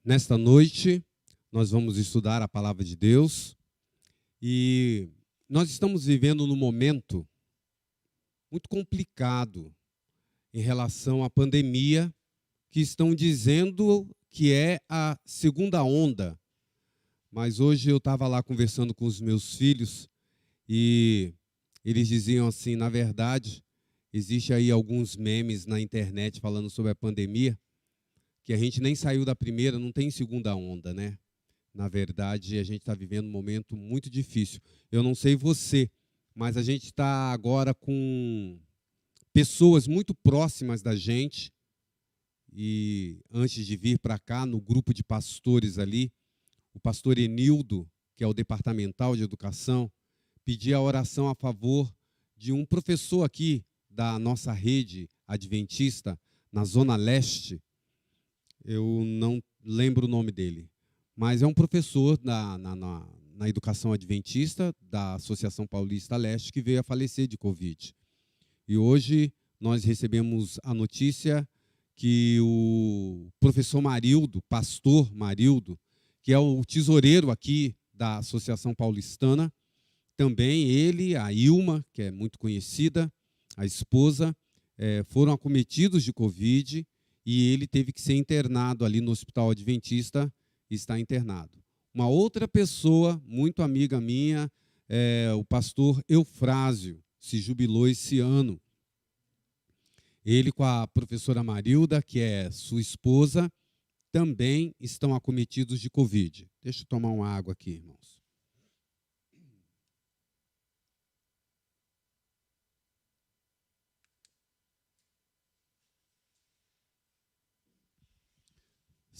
Nesta noite, nós vamos estudar a palavra de Deus e nós estamos vivendo num momento muito complicado em relação à pandemia, que estão dizendo que é a segunda onda. Mas hoje eu estava lá conversando com os meus filhos e eles diziam assim, na verdade, existe aí alguns memes na internet falando sobre a pandemia, que a gente nem saiu da primeira, não tem segunda onda, né? Na verdade, a gente está vivendo um momento muito difícil. Eu não sei você, mas a gente está agora com pessoas muito próximas da gente. E antes de vir para cá, no grupo de pastores ali, o pastor Enildo, que é o departamental de educação, pedia a oração a favor de um professor aqui da nossa rede adventista, na Zona Leste. Eu não lembro o nome dele, mas é um professor na educação adventista da Associação Paulista Leste que veio a falecer de Covid. E hoje nós recebemos a notícia que o professor Marildo, pastor Marildo, que é o tesoureiro aqui da Associação Paulistana, também ele, a Ilma, que é muito conhecida, a esposa, foram acometidos de Covid e ele teve que ser internado ali no Hospital Adventista e está internado. Uma outra pessoa, muito amiga minha, o pastor Eufrásio, se jubilou esse ano. Ele com a professora Marilda, que é sua esposa, também estão acometidos de Covid. Deixa eu tomar uma água aqui, irmãos.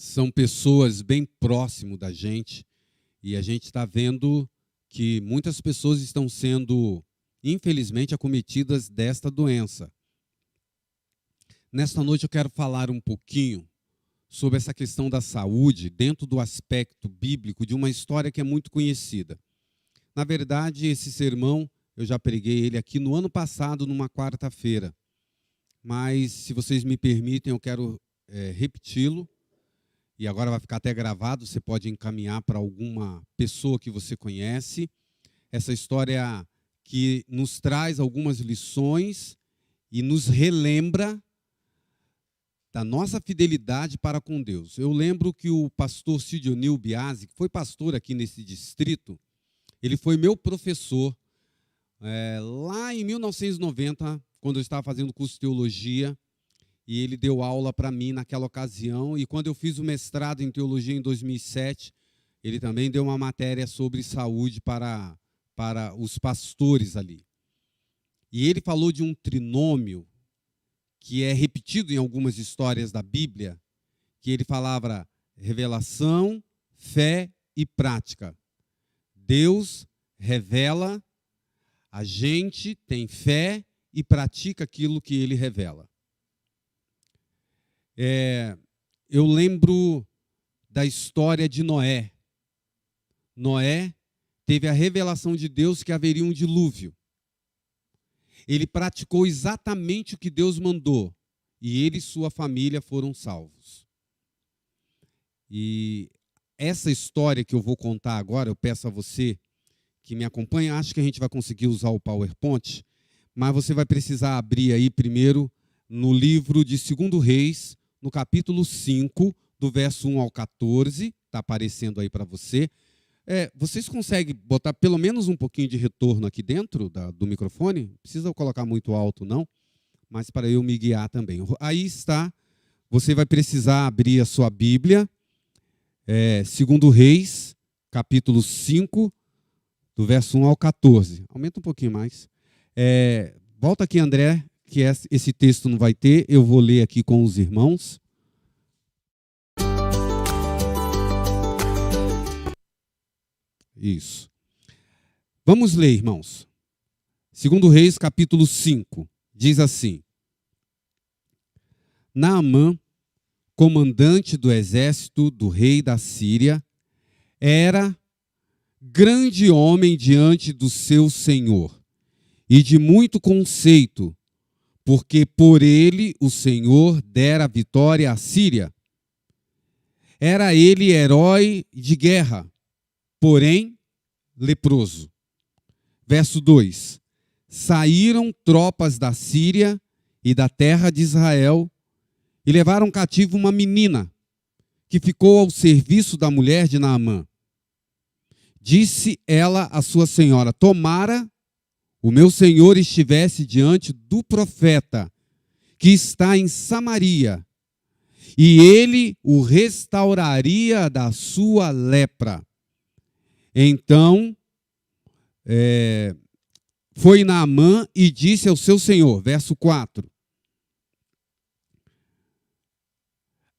São pessoas bem próximo da gente e a gente está vendo que muitas pessoas estão sendo, infelizmente, acometidas desta doença. Nesta noite eu quero falar um pouquinho sobre essa questão da saúde dentro do aspecto bíblico de uma história que é muito conhecida. Na verdade, esse sermão, eu já preguei ele aqui no ano passado, numa quarta-feira. Mas, se vocês me permitem, eu quero repeti-lo. E agora vai ficar até gravado, você pode encaminhar para alguma pessoa que você conhece. Essa história que nos traz algumas lições e nos relembra da nossa fidelidade para com Deus. Eu lembro que o pastor Sidionil Biasi, que foi pastor aqui nesse distrito, ele foi meu professor lá em 1990, quando eu estava fazendo curso de teologia, e ele deu aula para mim naquela ocasião, e quando eu fiz o mestrado em teologia em 2007, ele também deu uma matéria sobre saúde para os pastores ali. E ele falou de um trinômio que é repetido em algumas histórias da Bíblia, que ele falava revelação, fé e prática. Deus revela, a gente tem fé e pratica aquilo que ele revela. Eu lembro da história de Noé. Noé teve a revelação de Deus que haveria um dilúvio. Ele praticou exatamente o que Deus mandou. E ele e sua família foram salvos. E essa história que eu vou contar agora, eu peço a você que me acompanhe, acho que a gente vai conseguir usar o PowerPoint, mas você vai precisar abrir aí primeiro no livro de 2 Reis, no capítulo 5, do verso 1 ao 14, está aparecendo aí para você. Vocês conseguem botar pelo menos um pouquinho de retorno aqui dentro do microfone? Não precisa colocar muito alto, não, mas para eu me guiar também. Aí está, você vai precisar abrir a sua Bíblia, 2 Reis, capítulo 5, do verso 1 ao 14. Aumenta um pouquinho mais. Volta aqui, André, que esse texto não vai ter, eu vou ler aqui com os irmãos. Isso. Vamos ler, irmãos. 2 Reis, capítulo 5, diz assim: Naamã, comandante do exército do rei da Síria, era grande homem diante do seu senhor e de muito conceito, porque por ele o Senhor dera vitória à Síria. Era ele herói de guerra, porém leproso. Verso 2. Saíram tropas da Síria e da terra de Israel e levaram cativo uma menina que ficou ao serviço da mulher de Naamã. Disse ela à sua senhora: tomara o meu senhor estivesse diante do profeta que está em Samaria, e ele o restauraria da sua lepra. Então, foi Naamã e disse ao seu senhor, verso 4,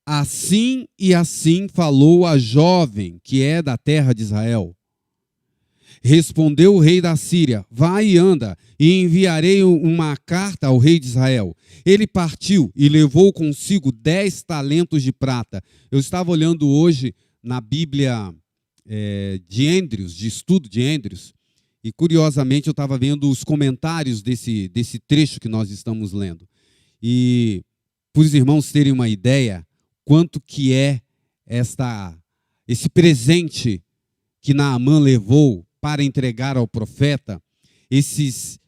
assim e assim falou a jovem que é da terra de Israel. Respondeu o rei da Síria: vai e anda, e enviarei uma carta ao rei de Israel. Ele partiu e levou consigo 10 talentos de prata. Eu estava olhando hoje na Bíblia de Andrews, de estudo de Andrews, e curiosamente eu estava vendo os comentários desse trecho que nós estamos lendo. E para os irmãos terem uma ideia, quanto que é esse presente que Naamã levou para entregar ao profeta, esses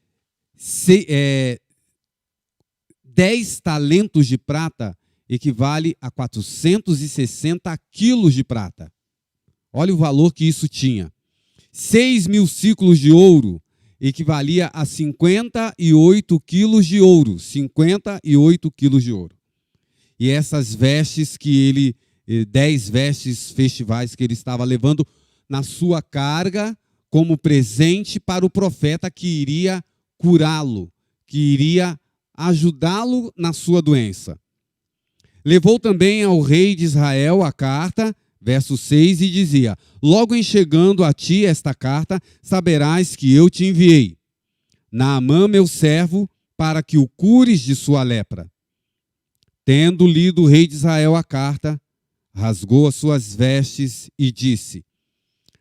10 talentos de prata equivale a 460 quilos de prata. Olha o valor que isso tinha. 6.000 ciclos de ouro equivalia a 58 quilos de ouro. 58 quilos de ouro. E essas vestes que 10 vestes festivais que ele estava levando na sua carga, como presente para o profeta que iria curá-lo, que iria ajudá-lo na sua doença. Levou também ao rei de Israel a carta, verso 6, e dizia: logo em chegando a ti esta carta, saberás que eu te enviei Naamã, meu servo, para que o cures de sua lepra. Tendo lido o rei de Israel a carta, rasgou as suas vestes e disse: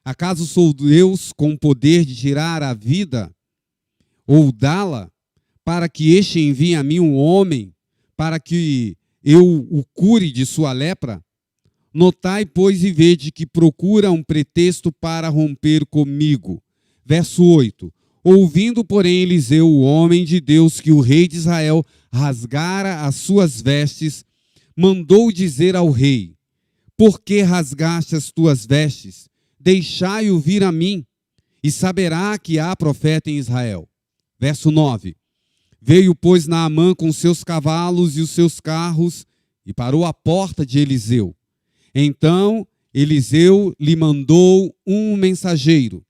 acaso sou Deus com o poder de tirar a vida ou dá-la, para que este envie a mim um homem, para que eu o cure de sua lepra? Notai, pois, e vede que procura um pretexto para romper comigo. Verso 8. Ouvindo, porém, Eliseu, o homem de Deus, que o rei de Israel rasgara as suas vestes, mandou dizer ao rei: por que rasgaste as tuas vestes? Deixai-o vir a mim, e saberá que há profeta em Israel. Verso 9. Veio, pois, Naamã com seus cavalos e os seus carros, e parou à porta de Eliseu. Então Eliseu lhe mandou um mensageiro.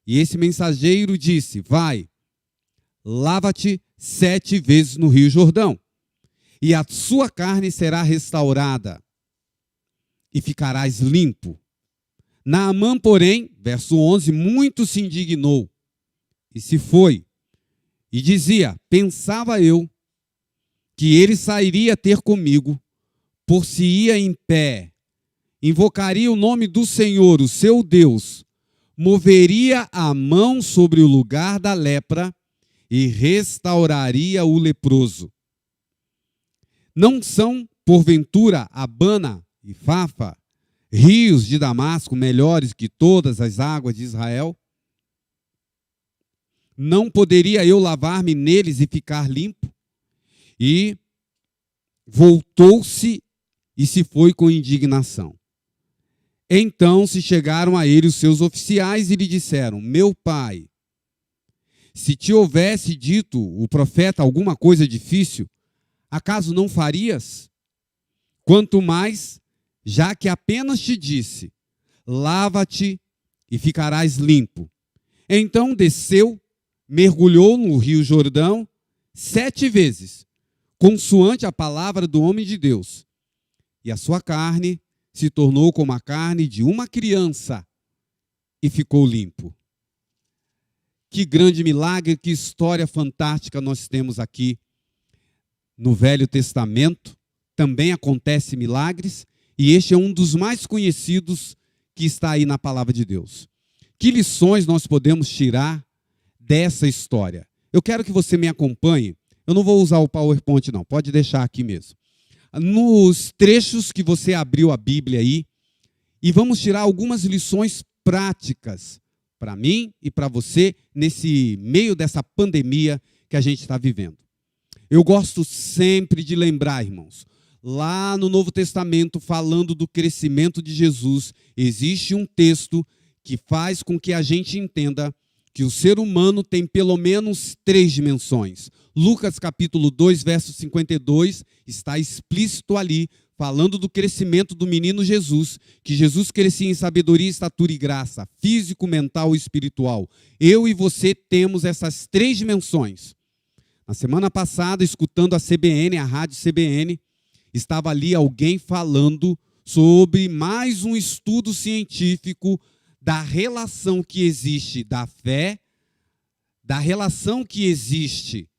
E esse mensageiro disse: vai, lava-te 7 vezes no rio Jordão, e a sua carne será restaurada, e ficarás limpo. Naamã, porém, verso 11, muito se indignou, e se foi, e dizia: pensava eu que ele sairia ter comigo, por se ia em pé, invocaria o nome do Senhor, o seu Deus, moveria a mão sobre o lugar da lepra e restauraria o leproso. Não são, porventura, Abana e Fafa, rios de Damasco, melhores que todas as águas de Israel? Não poderia eu lavar-me neles e ficar limpo? E voltou-se e se foi com indignação. Então se chegaram a ele os seus oficiais e lhe disseram: meu pai, se te houvesse dito o profeta alguma coisa difícil, acaso não farias? Quanto mais, já que apenas te disse: lava-te e ficarás limpo. Então desceu, mergulhou no rio Jordão 7 vezes, consoante a palavra do homem de Deus, e a sua carne se tornou como a carne de uma criança e ficou limpo. Que grande milagre, que história fantástica nós temos aqui no Velho Testamento. Também acontece milagres, e este é um dos mais conhecidos que está aí na palavra de Deus. Que lições nós podemos tirar dessa história? Eu quero que você me acompanhe. Eu não vou usar o PowerPoint não, pode deixar aqui mesmo. nos trechos que você abriu a Bíblia aí e vamos tirar algumas lições práticas para mim e para você nesse meio dessa pandemia que a gente está vivendo. Eu gosto sempre de lembrar, irmãos, lá no Novo Testamento, falando do crescimento de Jesus, existe um texto que faz com que a gente entenda que o ser humano tem pelo menos 3 dimensões. Lucas capítulo 2, verso 52, está explícito ali, falando do crescimento do menino Jesus, que Jesus crescia em sabedoria, estatura e graça, físico, mental e espiritual. Eu e você temos essas 3 dimensões. Na semana passada, escutando a CBN, a rádio CBN, estava ali alguém falando sobre mais um estudo científico da relação que existe da fé, da relação que existe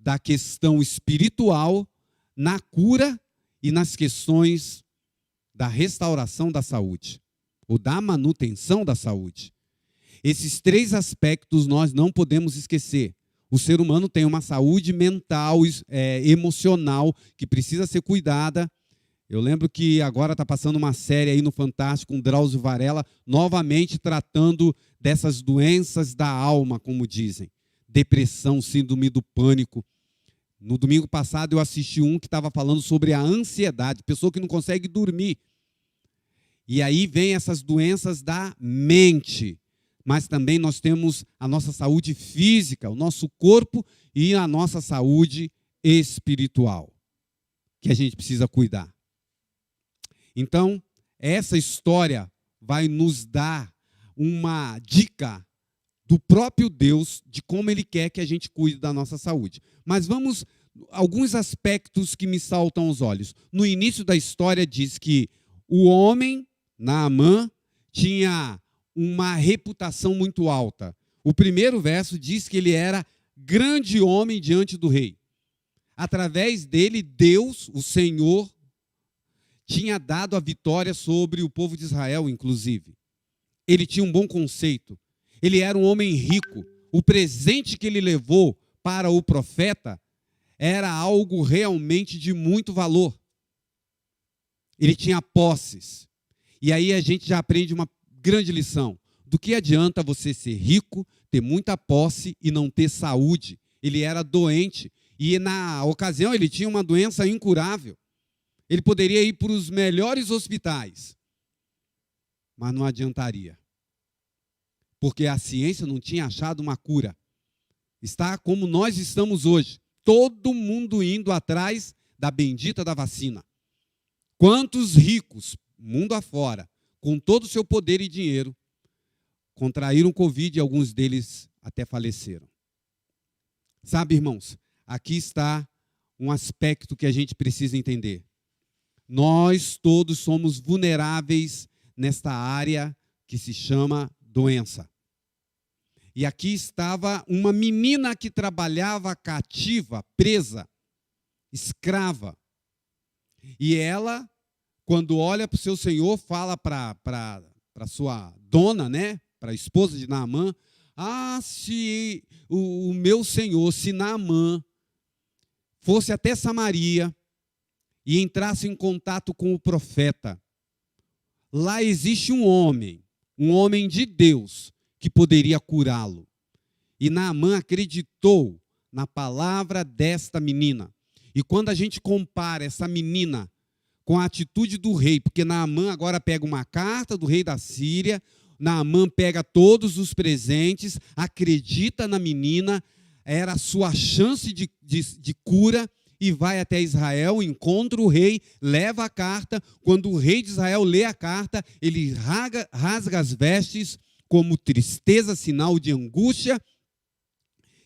da questão espiritual na cura e nas questões da restauração da saúde, ou da manutenção da saúde. Esses 3 aspectos nós não podemos esquecer. O ser humano tem uma saúde mental, emocional, que precisa ser cuidada. Eu lembro que agora está passando uma série aí no Fantástico com Drauzio Varela, novamente tratando dessas doenças da alma, como dizem. Depressão, síndrome do pânico. No domingo passado eu assisti um que estava falando sobre a ansiedade, pessoa que não consegue dormir. E aí vem essas doenças da mente. Mas também nós temos a nossa saúde física, o nosso corpo e a nossa saúde espiritual, que a gente precisa cuidar. Então, essa história vai nos dar uma dica do próprio Deus de como Ele quer que a gente cuide da nossa saúde. Mas vamos, alguns aspectos que me saltam aos olhos. No início da história diz que o homem, Naamã, tinha uma reputação muito alta. O primeiro verso diz que ele era grande homem diante do rei. Através dele, Deus, o Senhor, tinha dado a vitória sobre o povo de Israel, inclusive. Ele tinha um bom conceito. Ele era um homem rico. O presente que ele levou para o profeta era algo realmente de muito valor. Ele tinha posses. E aí a gente já aprende uma grande lição. Do que adianta você ser rico, ter muita posse e não ter saúde? Ele era doente e na ocasião ele tinha uma doença incurável. Ele poderia ir para os melhores hospitais, mas não adiantaria. Porque a ciência não tinha achado uma cura. Está como nós estamos hoje, todo mundo indo atrás da bendita da vacina. Quantos ricos, mundo afora, com todo o seu poder e dinheiro, contraíram Covid e alguns deles até faleceram. Sabe, irmãos, aqui está um aspecto que a gente precisa entender. Nós todos somos vulneráveis nesta área que se chama doença. E aqui estava uma menina que trabalhava cativa, presa, escrava. E ela, quando olha para o seu senhor, fala para sua dona, né, para a esposa de Naamã, se o meu senhor, se Naamã fosse até Samaria e entrasse em contato com o profeta, lá existe um homem de Deus, que poderia curá-lo. E Naamã acreditou na palavra desta menina. E quando a gente compara essa menina com a atitude do rei, porque Naamã agora pega uma carta do rei da Síria, Naamã pega todos os presentes, acredita na menina, era a sua chance de cura, e vai até Israel, encontra o rei, leva a carta. Quando o rei de Israel lê a carta, ele rasga as vestes, como tristeza, sinal de angústia,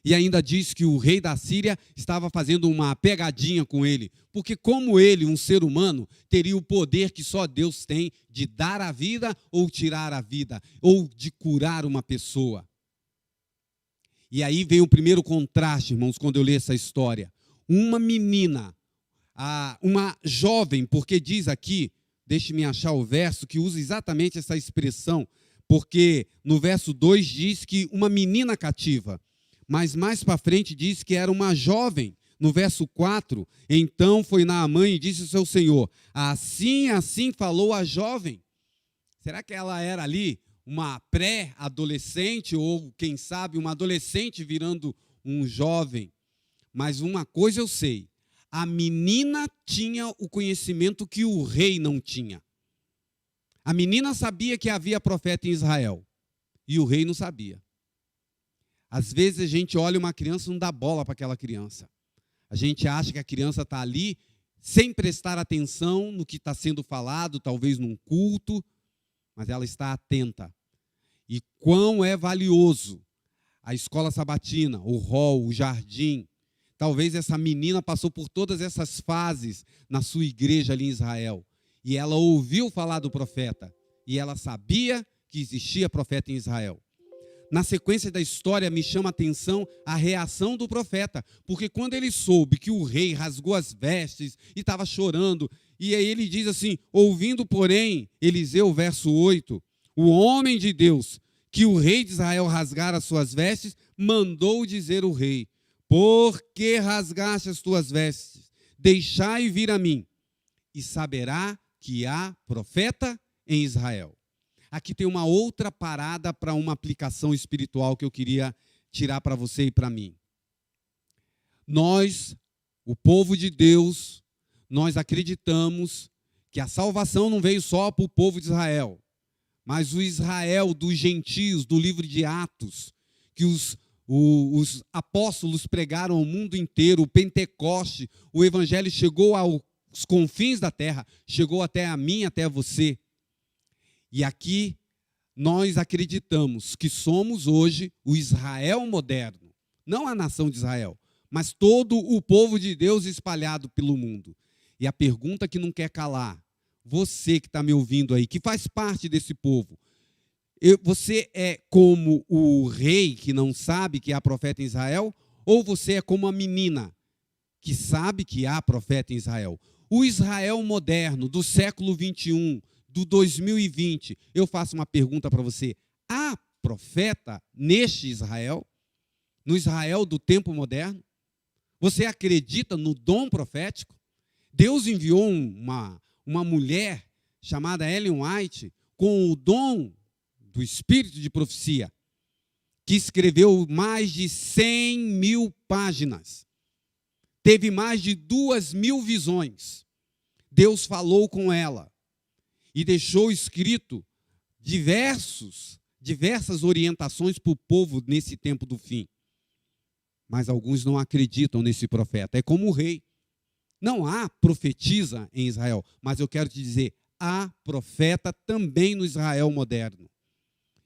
e ainda diz que o rei da Síria estava fazendo uma pegadinha com ele, porque como ele, um ser humano, teria o poder que só Deus tem de dar a vida ou tirar a vida, ou de curar uma pessoa. E aí vem o primeiro contraste, irmãos, quando eu li essa história. Uma menina, uma jovem, porque diz aqui, deixe-me achar o verso, que usa exatamente essa expressão, porque no verso 2 diz que uma menina cativa, mas mais para frente diz que era uma jovem, No verso 4, então foi Naamã e disse ao seu senhor, assim falou a jovem. Será que ela era ali uma pré-adolescente ou, quem sabe, uma adolescente virando um jovem? Mas uma coisa eu sei, a menina tinha o conhecimento que o rei não tinha. A menina sabia que havia profeta em Israel e o rei não sabia. Às vezes a gente olha uma criança e não dá bola para aquela criança. A gente acha que a criança está ali sem prestar atenção no que está sendo falado, talvez num culto, mas ela está atenta. E quão é valioso a escola sabatina, o hall, o jardim. Talvez essa menina passou por todas essas fases na sua igreja ali em Israel. E ela ouviu falar do profeta. E ela sabia que existia profeta em Israel. Na sequência da história, me chama a atenção a reação do profeta. Porque quando ele soube que o rei rasgou as vestes e estava chorando, e aí ele diz assim, ouvindo, porém, Eliseu, verso 8, o homem de Deus, que o rei de Israel rasgara as suas vestes, mandou dizer o rei, por que rasgaste as tuas vestes? Deixai vir a mim, e saberá que há profeta em Israel. Aqui tem uma outra parada para uma aplicação espiritual que eu queria tirar para você e para mim. Nós, o povo de Deus, nós acreditamos que a salvação não veio só para o povo de Israel, mas o Israel dos gentios, do livro de Atos, que os apóstolos pregaram ao mundo inteiro, o Pentecoste, o evangelho chegou aos confins da terra, chegou até a mim, até a você. E aqui nós acreditamos que somos hoje o Israel moderno, não a nação de Israel, mas todo o povo de Deus espalhado pelo mundo. E a pergunta que não quer calar, você que está me ouvindo aí, que faz parte desse povo, você é como o rei que não sabe que há profeta em Israel, ou você é como a menina que sabe que há profeta em Israel? O Israel moderno, do século 21, do 2020, eu faço uma pergunta para você. Há profeta neste Israel? No Israel do tempo moderno? Você acredita no dom profético? Deus enviou uma mulher chamada Ellen White com o dom do espírito de profecia, que escreveu mais de 100 mil páginas. Teve mais de 2.000 visões. Deus falou com ela e deixou escrito diversas orientações para o povo nesse tempo do fim. Mas alguns não acreditam nesse profeta. É como o rei. Não há profetisa em Israel, mas eu quero te dizer, há profeta também no Israel moderno.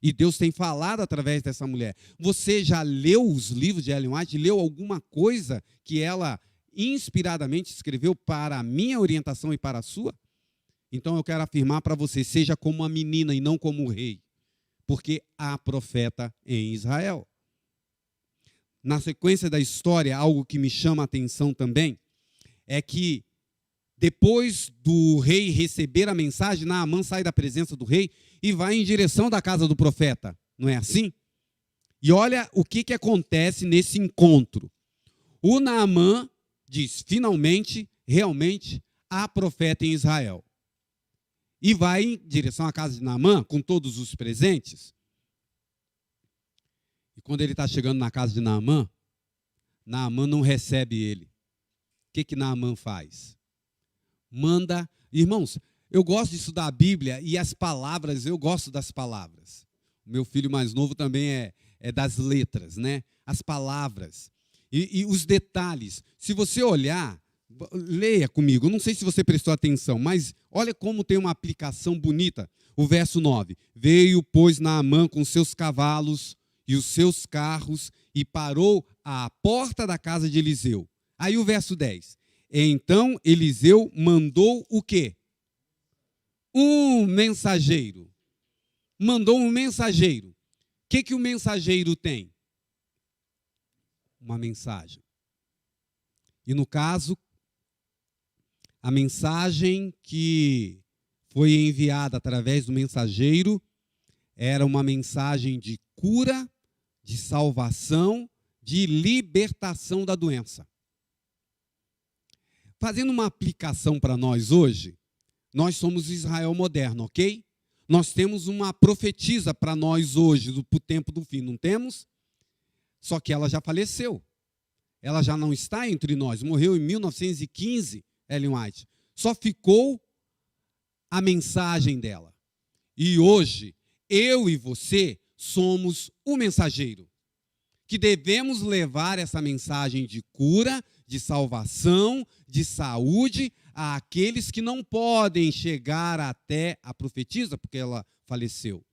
E Deus tem falado através dessa mulher. Você já leu os livros de Ellen White? Leu alguma coisa que ela inspiradamente escreveu para a minha orientação e para a sua? Então eu quero afirmar para você, seja como a menina e não como o rei. Porque há profeta em Israel. Na sequência da história, algo que me chama a atenção também, é que depois do rei receber a mensagem, Naamã sai da presença do rei e vai em direção da casa do profeta. Não é assim? E olha o que acontece nesse encontro. O Naamã diz, finalmente, realmente, há profeta em Israel. E vai em direção à casa de Naamã, com todos os presentes. E quando ele está chegando na casa de Naamã, Naamã não recebe ele. O que Naamã faz? Manda, irmãos, eu gosto de estudar a Bíblia e as palavras, eu gosto das palavras. O meu filho mais novo também é das letras, né? As palavras e os detalhes. Se você olhar, leia comigo, eu não sei se você prestou atenção, mas olha como tem uma aplicação bonita. O verso 9, veio, pois, Naamã com seus cavalos e os seus carros e parou à porta da casa de Eliseu. Aí o verso 10, então Eliseu mandou o quê? Um mensageiro. Mandou um mensageiro. O que o mensageiro tem? Uma mensagem. E no caso, a mensagem que foi enviada através do mensageiro era uma mensagem de cura, de salvação, de libertação da doença. fazendo uma aplicação para nós hoje, nós somos Israel moderno, ok? Nós temos uma profetisa para nós hoje, para o tempo do fim, não temos? Só que ela já faleceu. Ela já não está entre nós. Morreu em 1915, Ellen White. Só ficou a mensagem dela. E hoje, eu e você somos o mensageiro, que devemos levar essa mensagem de cura, de salvação, de saúde, àqueles que não podem chegar até a profetisa, porque ela faleceu.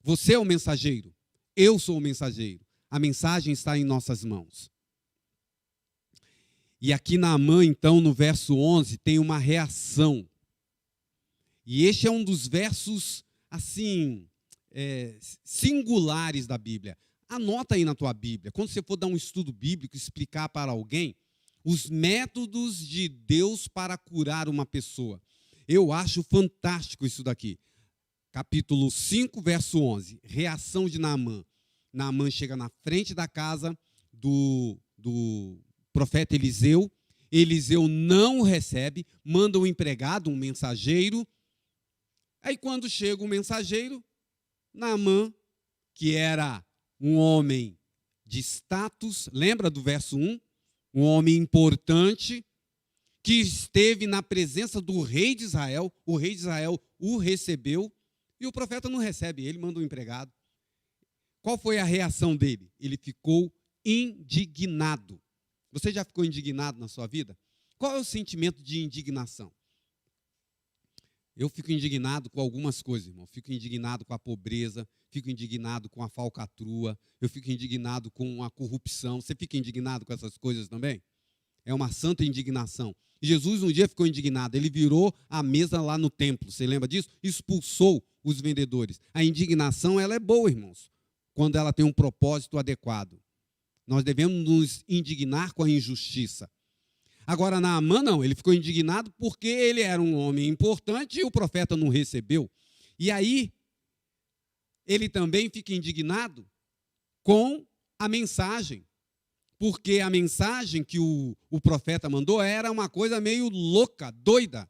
Você é o mensageiro, eu sou o mensageiro. A mensagem está em nossas mãos. E aqui Naamã, então, no verso 11, tem uma reação. E este é um dos versos, assim, singulares da Bíblia. Anota aí na tua Bíblia, quando você for dar um estudo bíblico, explicar para alguém os métodos de Deus para curar uma pessoa. Eu acho fantástico isso daqui. Capítulo 5, verso 11, reação de Naamã. Naamã chega na frente da casa do profeta Eliseu. Eliseu não o recebe, manda um empregado, um mensageiro. Aí quando chega o mensageiro, Naamã, que era um homem de status, lembra do verso 1? Um homem importante, que esteve na presença do rei de Israel, o rei de Israel o recebeu, e o profeta não recebe ele, manda um empregado. Qual foi a reação dele? Ele ficou indignado. Você já ficou indignado na sua vida? Qual é o sentimento de indignação? Eu fico indignado com algumas coisas, irmão. Fico indignado com a pobreza, fico indignado com a falcatrua, eu fico indignado com a corrupção. Você fica indignado com essas coisas também? É uma santa indignação. Jesus um dia ficou indignado, ele virou a mesa lá no templo, você lembra disso? Expulsou os vendedores. A indignação, ela é boa, irmãos, quando ela tem um propósito adequado. Nós devemos nos indignar com a injustiça. Agora, Naamã não, ele ficou indignado porque ele era um homem importante e o profeta não recebeu. E aí, ele também fica indignado com a mensagem, porque a mensagem que o profeta mandou era uma coisa meio louca, doida.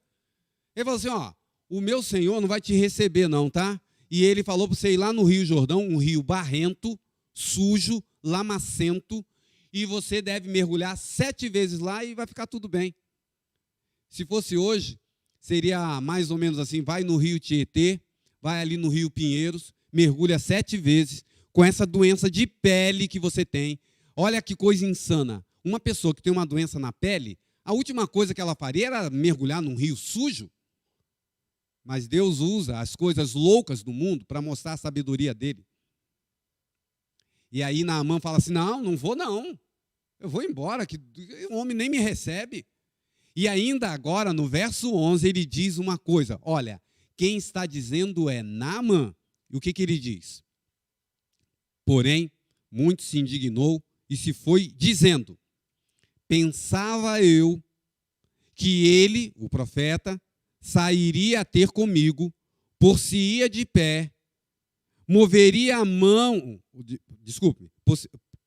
Ele falou assim, ó, o meu Senhor não vai te receber não, tá? E ele falou para você ir lá no Rio Jordão, um rio barrento, sujo, lamacento, e você deve mergulhar 7 vezes lá e vai ficar tudo bem. Se fosse hoje, seria mais ou menos assim, vai no Rio Tietê, vai ali no Rio Pinheiros, mergulha 7 vezes, com essa doença de pele que você tem. Olha que coisa insana. Uma pessoa que tem uma doença na pele, a última coisa que ela faria era mergulhar num rio sujo. Mas Deus usa as coisas loucas do mundo para mostrar a sabedoria dele. E aí Naamã fala assim, não vou não. Eu vou embora, que o homem nem me recebe. E ainda agora, no verso 11, ele diz uma coisa. Olha, quem está dizendo é Naamã. E o que ele diz? Porém, muito se indignou e se foi dizendo, pensava eu que ele, o profeta, sairia a ter comigo, por-se-ia de pé, moveria a mão,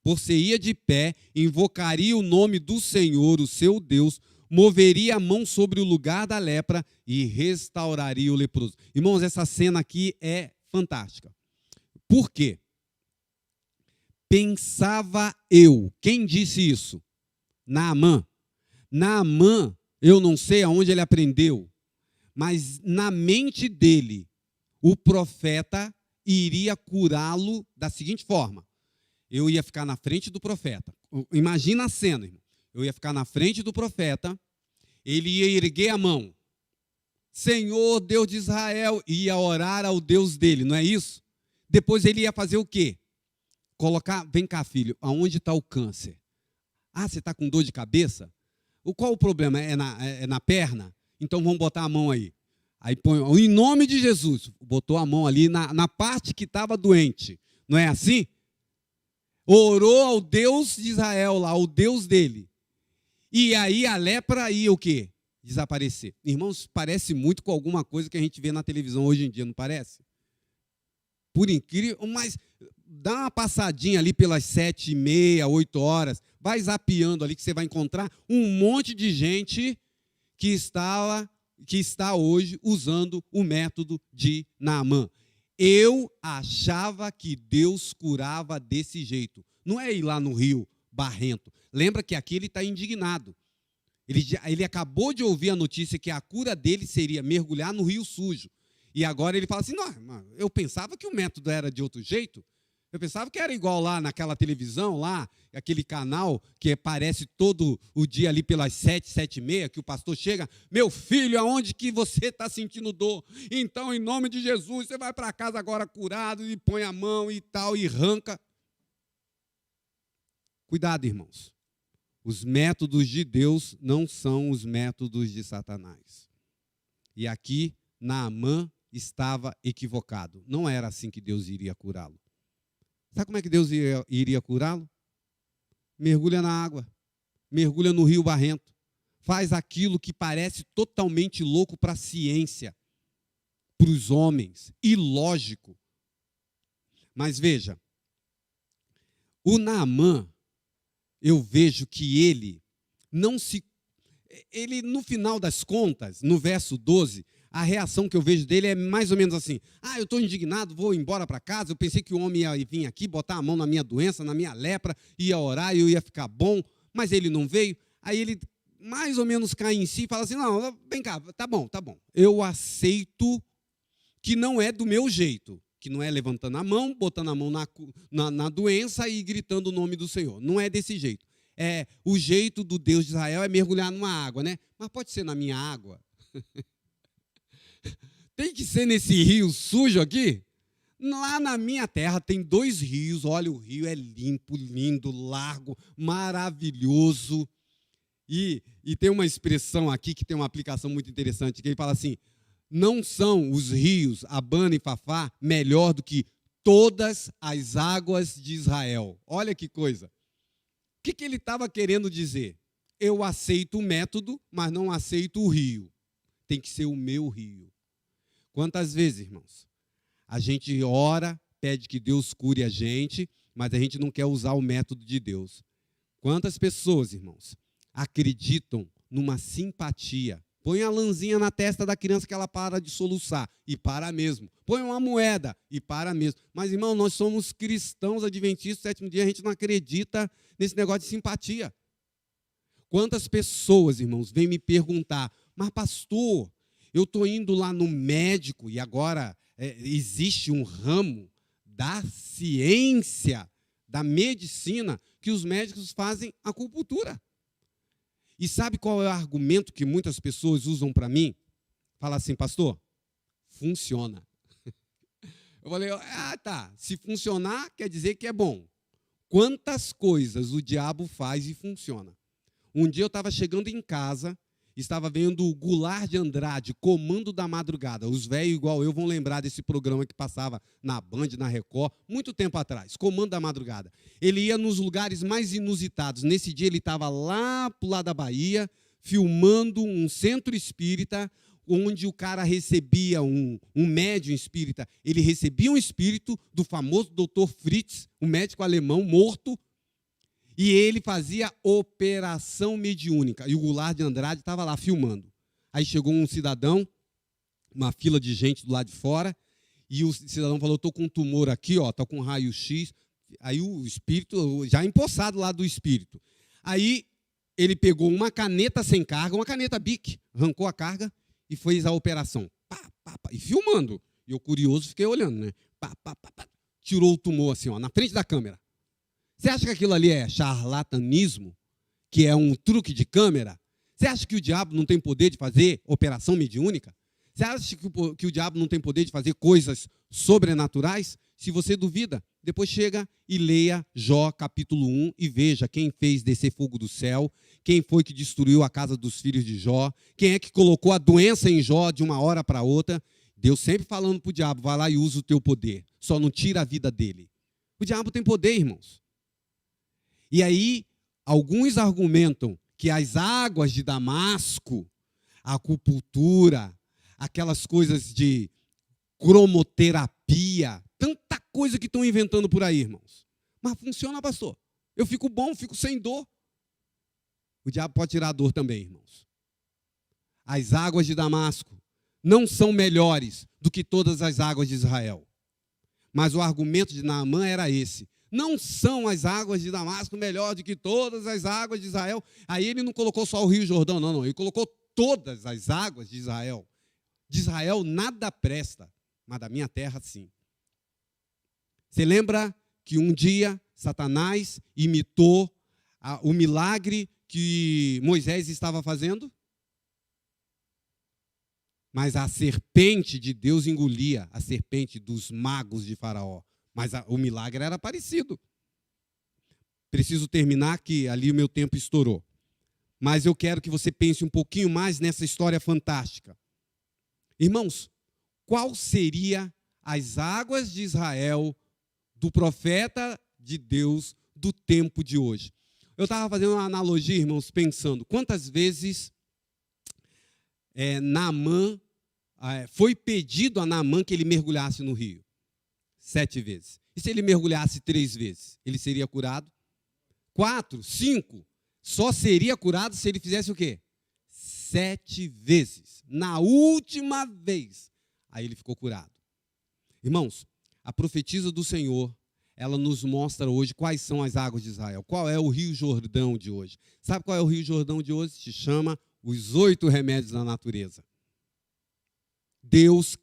por-se-ia de pé, invocaria o nome do Senhor, o seu Deus, moveria a mão sobre o lugar da lepra e restauraria o leproso. Irmãos, essa cena aqui é fantástica. Por quê? Pensava eu. Quem disse isso? Naamã. Naamã, eu não sei aonde ele aprendeu, mas na mente dele, o profeta iria curá-lo da seguinte forma. Eu ia ficar na frente do profeta. Imagina a cena, irmão. Eu ia ficar na frente do profeta, ele ia erguer a mão. Senhor, Deus de Israel, ia orar ao Deus dele, não é isso? Depois ele ia fazer o quê? Colocar, vem cá, filho, aonde está o câncer? Ah, você está com dor de cabeça? Qual o problema? É na perna? Então vamos botar a mão aí. Aí põe, em nome de Jesus, botou a mão ali na parte que estava doente. Não é assim? Orou ao Deus de Israel lá, ao Deus dele. E aí a lepra ia o quê? Desaparecer. Irmãos, parece muito com alguma coisa que a gente vê na televisão hoje em dia, não parece? Por incrível, mas dá uma passadinha ali pelas 7h30, 8 horas, vai zapeando ali que você vai encontrar um monte de gente que está hoje usando o método de Naamã. Eu achava que Deus curava desse jeito. Não é ir lá no rio barrento. Lembra que aqui ele está indignado. Ele acabou de ouvir a notícia que a cura dele seria mergulhar no rio sujo. E agora ele fala assim, não, eu pensava que o método era de outro jeito. Eu pensava que era igual lá naquela televisão, lá, aquele canal que aparece todo o dia ali pelas 7, 7h30, que o pastor chega, meu filho, aonde que você está sentindo dor? Então, em nome de Jesus, você vai para casa agora curado e põe a mão e tal, e arranca. Cuidado, irmãos. Os métodos de Deus não são os métodos de Satanás. E aqui, Naamã estava equivocado. Não era assim que Deus iria curá-lo. Sabe como é que Deus iria curá-lo? Mergulha na água, mergulha no rio barrento, faz aquilo que parece totalmente louco para a ciência, para os homens, ilógico. Mas veja, o Naamã, eu vejo que ele, no final das contas, no verso 12, a reação que eu vejo dele é mais ou menos assim, eu estou indignado, vou embora para casa, eu pensei que o homem ia vir aqui, botar a mão na minha doença, na minha lepra, ia orar e eu ia ficar bom, mas ele não veio. Aí ele mais ou menos cai em si e fala assim, não, vem cá, tá bom, eu aceito que não é do meu jeito, que não é levantando a mão, botando a mão na doença e gritando o nome do Senhor, não é desse jeito. O jeito do Deus de Israel é mergulhar numa água, né? Mas pode ser na minha água. Tem que ser nesse rio sujo aqui? Lá na minha terra tem 2 rios, olha, o rio é limpo, lindo, largo, maravilhoso. E tem uma expressão aqui que tem uma aplicação muito interessante, que ele fala assim, não são os rios Abana e Fafá melhor do que todas as águas de Israel. Olha que coisa. O que ele estava querendo dizer? Eu aceito o método, mas não aceito o rio. Tem que ser o meu rio. Quantas vezes, irmãos, a gente ora, pede que Deus cure a gente, mas a gente não quer usar o método de Deus. Quantas pessoas, irmãos, acreditam numa simpatia? Põe a lãzinha na testa da criança que ela para de soluçar, e para mesmo. Põe uma moeda, e para mesmo. Mas, irmão, nós somos cristãos adventistas, 7º dia, a gente não acredita nesse negócio de simpatia. Quantas pessoas, irmãos, vêm me perguntar, mas pastor, eu estou indo lá no médico e agora existe um ramo da ciência, da medicina, que os médicos fazem acupuntura. E sabe qual é o argumento que muitas pessoas usam para mim? Fala assim, pastor, funciona. Eu falei, tá, se funcionar quer dizer que é bom. Quantas coisas o diabo faz e funciona? Um dia eu estava chegando em casa, estava vendo o Goulart de Andrade, Comando da Madrugada. Os velhos igual eu vão lembrar desse programa que passava na Band, na Record, muito tempo atrás, Comando da Madrugada. Ele ia nos lugares mais inusitados. Nesse dia ele estava lá para o lado da Bahia, filmando um centro espírita, onde o cara recebia um médium espírita. Ele recebia um espírito do famoso Dr. Fritz, um médico alemão morto, e ele fazia operação mediúnica. E o Goulart de Andrade estava lá filmando. Aí chegou um cidadão, uma fila de gente do lado de fora, e o cidadão falou, estou com um tumor aqui, estou com raio-x. Aí o espírito, já empossado lá do espírito. Aí ele pegou uma caneta sem carga, uma caneta Bic, arrancou a carga e fez a operação. E filmando. E eu, curioso, fiquei olhando, né? Tirou o tumor assim, na frente da câmera. Você acha que aquilo ali é charlatanismo? Que é um truque de câmera? Você acha que o diabo não tem poder de fazer operação mediúnica? Você acha que o diabo não tem poder de fazer coisas sobrenaturais? Se você duvida, depois chega e leia Jó capítulo 1 e veja quem fez descer fogo do céu, quem foi que destruiu a casa dos filhos de Jó, quem é que colocou a doença em Jó de uma hora para outra. Deus sempre falando para o diabo, vai lá e usa o teu poder, só não tira a vida dele. O diabo tem poder, irmãos. E aí, alguns argumentam que as águas de Damasco, a acupuntura, aquelas coisas de cromoterapia, tanta coisa que estão inventando por aí, irmãos. Mas funciona, pastor. Eu fico bom, fico sem dor. O diabo pode tirar a dor também, irmãos. as águas de Damasco não são melhores do que todas as águas de Israel. Mas o argumento de Naamã era esse: não são as águas de Damasco melhor do que todas as águas de Israel. Aí ele não colocou só o Rio Jordão, não. Ele colocou todas as águas de Israel. De Israel nada presta, mas da minha terra sim. Você lembra que um dia Satanás imitou o milagre que Moisés estava fazendo? Mas a serpente de Deus engolia a serpente dos magos de Faraó. Mas o milagre era parecido. Preciso terminar, que ali o meu tempo estourou. Mas eu quero que você pense um pouquinho mais nessa história fantástica. Irmãos, qual seria as águas de Israel do profeta de Deus do tempo de hoje? Eu estava fazendo uma analogia, irmãos, pensando quantas vezes Naamã, foi pedido a Naamã que ele mergulhasse no rio? 7 vezes. E se ele mergulhasse 3 vezes? Ele seria curado? 4, 5? Só seria curado se ele fizesse o quê? 7 vezes. Na última vez, aí ele ficou curado. Irmãos, a profetisa do Senhor, ela nos mostra hoje quais são as águas de Israel. Qual é o Rio Jordão de hoje? Sabe qual é o Rio Jordão de hoje? Se chama os 8 remédios da natureza. Deus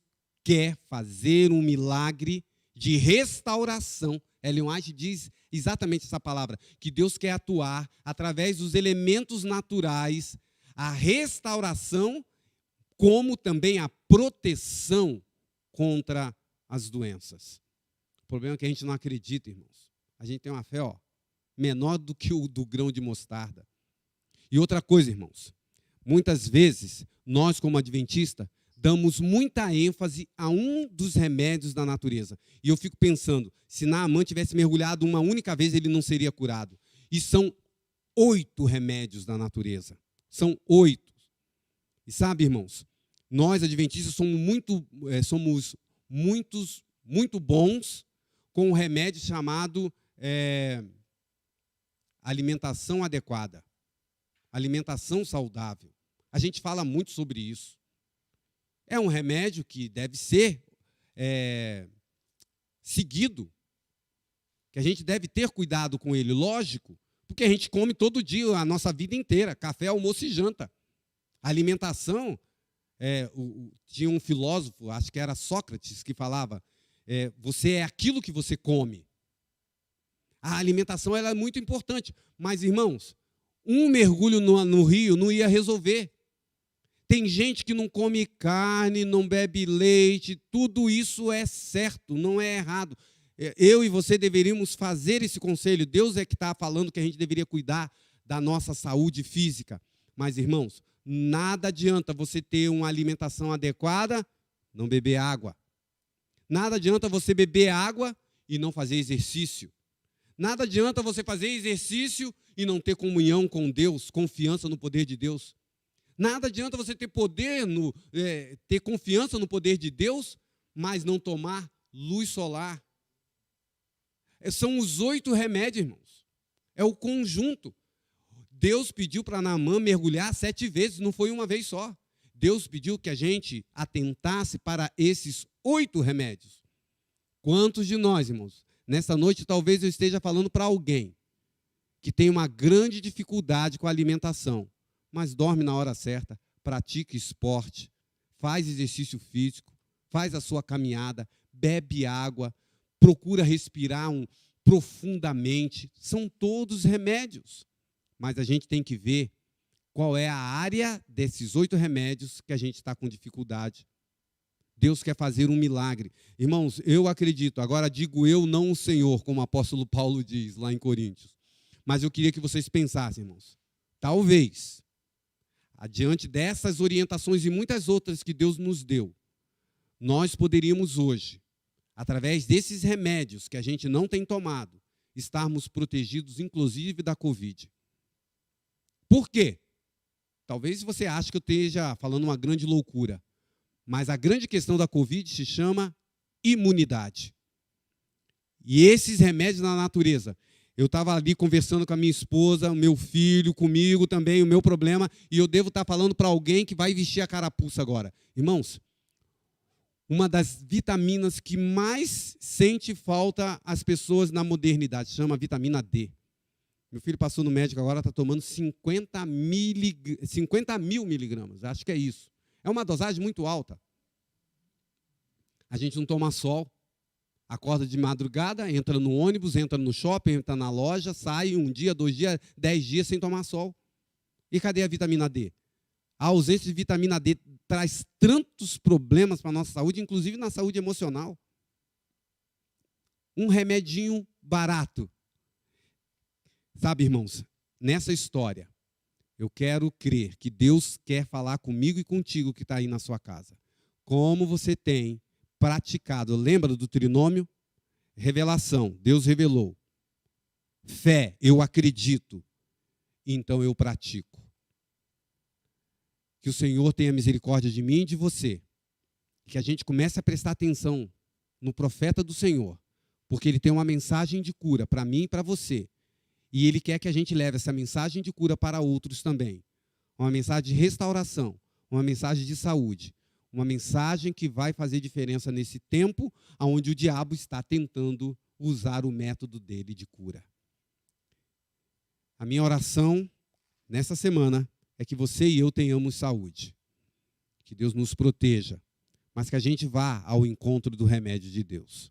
quer fazer um milagre de restauração. Ellen White diz exatamente essa palavra, que Deus quer atuar através dos elementos naturais, a restauração, como também a proteção contra as doenças. O problema é que a gente não acredita, irmãos. A gente tem uma fé, menor do que o do grão de mostarda. E outra coisa, irmãos, muitas vezes, nós como adventistas, damos muita ênfase a um dos remédios da natureza. E eu fico pensando, se Naamã tivesse mergulhado uma única vez, ele não seria curado. E são 8 remédios da natureza. São 8. E sabe, irmãos, nós adventistas somos muito bons com um remédio chamado alimentação adequada, alimentação saudável. A gente fala muito sobre isso. É um remédio que deve ser seguido, que a gente deve ter cuidado com ele, lógico, porque a gente come todo dia, a nossa vida inteira, café, almoço e janta. A alimentação, tinha um filósofo, acho que era Sócrates, que falava, você é aquilo que você come. A alimentação ela é muito importante, mas, irmãos, um mergulho no rio não ia resolver. Tem gente que não come carne, não bebe leite, tudo isso é certo, não é errado. Eu e você deveríamos fazer esse conselho. Deus é que está falando que a gente deveria cuidar da nossa saúde física. Mas, irmãos, nada adianta você ter uma alimentação adequada, não beber água. Nada adianta você beber água e não fazer exercício. Nada adianta você fazer exercício e não ter comunhão com Deus, confiança no poder de Deus. Nada adianta você ter ter confiança no poder de Deus, mas não tomar luz solar. São os 8 remédios, irmãos. É o conjunto. Deus pediu para Naamã mergulhar 7 vezes, não foi uma vez só. Deus pediu que a gente atentasse para esses 8 remédios. Quantos de nós, irmãos, nessa noite talvez eu esteja falando para alguém que tem uma grande dificuldade com a alimentação, mas dorme na hora certa, pratica esporte, faz exercício físico, faz a sua caminhada, bebe água, procura respirar profundamente. São todos remédios. Mas a gente tem que ver qual é a área desses 8 remédios que a gente está com dificuldade. Deus quer fazer um milagre. Irmãos, eu acredito, agora digo eu, não o Senhor, como o apóstolo Paulo diz lá em Coríntios. Mas eu queria que vocês pensassem, irmãos, talvez, adiante dessas orientações e muitas outras que Deus nos deu, nós poderíamos hoje, através desses remédios que a gente não tem tomado, estarmos protegidos, inclusive, da Covid. Por quê? Talvez você ache que eu esteja falando uma grande loucura, mas a grande questão da Covid se chama imunidade. E esses remédios na natureza, Eu estava ali conversando com a minha esposa, o meu filho, comigo também, o meu problema, e eu devo estar falando para alguém que vai vestir a carapuça agora. Irmãos, uma das vitaminas que mais sente falta às pessoas na modernidade, chama vitamina D. Meu filho passou no médico agora, está tomando 50 mil miligramas, acho que é isso. É uma dosagem muito alta. A gente não toma sol, acorda de madrugada, entra no ônibus, entra no shopping, entra na loja, sai 1 dia, 2 dias, 10 dias sem tomar sol. E cadê a vitamina D? A ausência de vitamina D traz tantos problemas para a nossa saúde, inclusive na saúde emocional. Um remedinho barato. Sabe, irmãos, nessa história, eu quero crer que Deus quer falar comigo e contigo que está aí na sua casa. Como você tem praticado, lembra do trinômio? Revelação, Deus revelou. Fé, eu acredito, então eu pratico. Que o Senhor tenha misericórdia de mim e de você. Que a gente comece a prestar atenção no profeta do Senhor, porque ele tem uma mensagem de cura para mim e para você. E ele quer que a gente leve essa mensagem de cura para outros também. Uma mensagem de restauração, uma mensagem de saúde, uma mensagem que vai fazer diferença nesse tempo onde o diabo está tentando usar o método dele de cura. A minha oração nessa semana é que você e eu tenhamos saúde. Que Deus nos proteja, mas que a gente vá ao encontro do remédio de Deus.